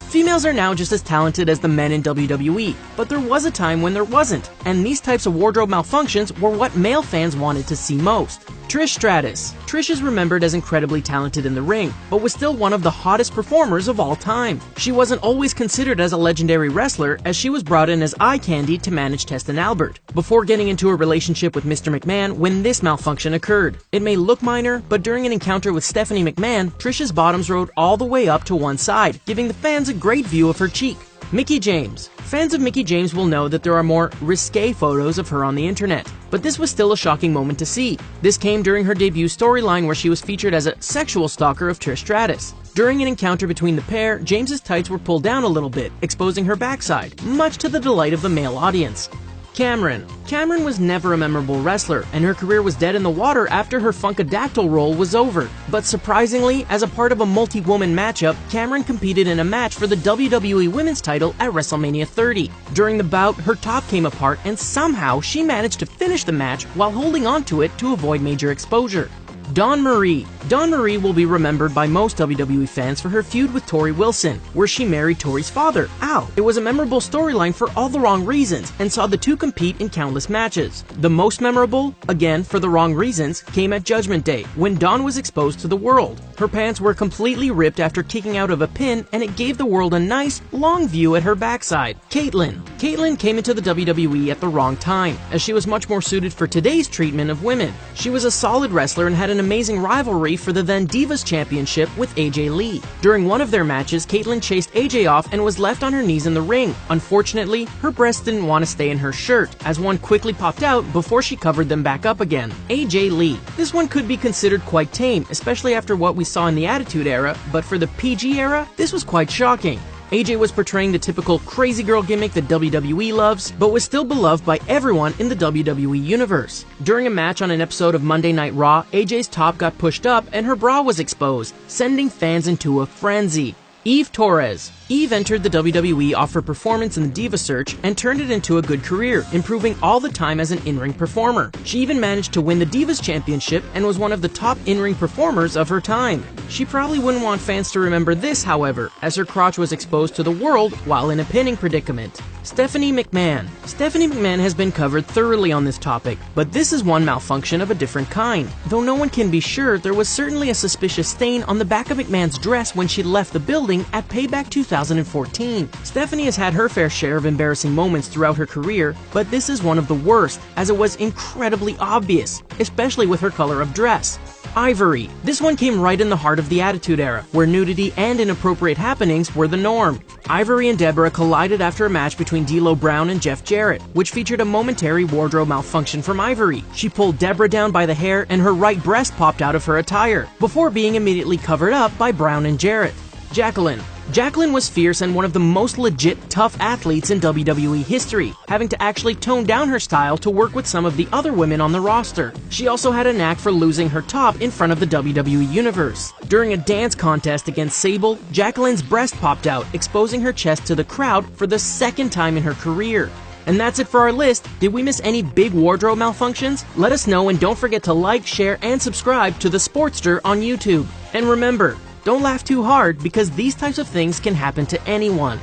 Females are now just as talented as the men in WWE, but there was a time when there wasn't, and these types of wardrobe malfunctions were what male fans wanted to see most. Trish Stratus. Trish is remembered as incredibly talented in the ring, but was still one of the hottest performers of all time. She wasn't always considered as a legendary wrestler, as she was brought in as eye candy to manage Test and Albert, before getting into a relationship with Mr. McMahon when this malfunction occurred. It may look minor, but during an encounter with Stephanie McMahon, Trish's bottoms rode all the way up to one side, giving the fans a great view of her cheek. Mickie James. Fans of Mickie James will know that there are more risque photos of her on the internet, but this was still a shocking moment to see. This came during her debut storyline where she was featured as a sexual stalker of Trish Stratus. During an encounter between the pair, James's tights were pulled down a little bit, exposing her backside, much to the delight of the male audience. Cameron. Cameron was never a memorable wrestler, and her career was dead in the water after her Funkadactyl role was over. But surprisingly, as a part of a multi-woman matchup, Cameron competed in a match for the WWE Women's title at WrestleMania 30. During the bout, her top came apart, and somehow she managed to finish the match while holding onto it to avoid major exposure. Dawn Marie. Dawn Marie will be remembered by most WWE fans for her feud with Tori Wilson, where she married Tori's father, Al. It was a memorable storyline for all the wrong reasons, and saw the two compete in countless matches. The most memorable, again for the wrong reasons, came at Judgment Day, when Dawn was exposed to the world. Her pants were completely ripped after kicking out of a pin, and it gave the world a nice, long view at her backside. Caitlyn. Caitlyn came into the WWE at the wrong time, as she was much more suited for today's treatment of women. She was a solid wrestler and had an amazing rivalry for the then Divas Championship with AJ Lee. During one of their matches, Caitlyn chased AJ off and was left on her knees in the ring. Unfortunately, her breasts didn't want to stay in her shirt, as one quickly popped out before she covered them back up again. AJ Lee. This one could be considered quite tame, especially after what we saw in the Attitude Era, but for the PG era, this was quite shocking. AJ was portraying the typical crazy girl gimmick that WWE loves, but was still beloved by everyone in the WWE universe. During a match on an episode of Monday Night Raw, AJ's top got pushed up and her bra was exposed, sending fans into a frenzy. Eve Torres. Eve entered the WWE off her performance in the Diva Search and turned it into a good career, improving all the time as an in-ring performer. She even managed to win the Divas Championship and was one of the top in-ring performers of her time. She probably wouldn't want fans to remember this, however, as her crotch was exposed to the world while in a pinning predicament. Stephanie McMahon. Stephanie McMahon has been covered thoroughly on this topic, but this is one malfunction of a different kind. Though no one can be sure, there was certainly a suspicious stain on the back of McMahon's dress when she left the building at Payback 2014. Stephanie has had her fair share of embarrassing moments throughout her career, but this is one of the worst, as it was incredibly obvious, especially with her color of dress. Ivory. This one came right in the heart of the Attitude Era, where nudity and inappropriate happenings were the norm. Ivory and Deborah collided after a match between D'Lo Brown and Jeff Jarrett, which featured a momentary wardrobe malfunction from Ivory. She pulled Deborah down by the hair and her right breast popped out of her attire, before being immediately covered up by Brown and Jarrett. Jacqueline. Jacqueline was fierce and one of the most legit tough athletes in WWE history, having to actually tone down her style to work with some of the other women on the roster. She also had a knack for losing her top in front of the WWE Universe. During a dance contest against Sable, Jacqueline's breast popped out, exposing her chest to the crowd for the second time in her career. And that's it for our list. Did we miss any big wardrobe malfunctions? Let us know, and don't forget to like, share, and subscribe to The Sportster on YouTube. And remember, don't laugh too hard, because these types of things can happen to anyone.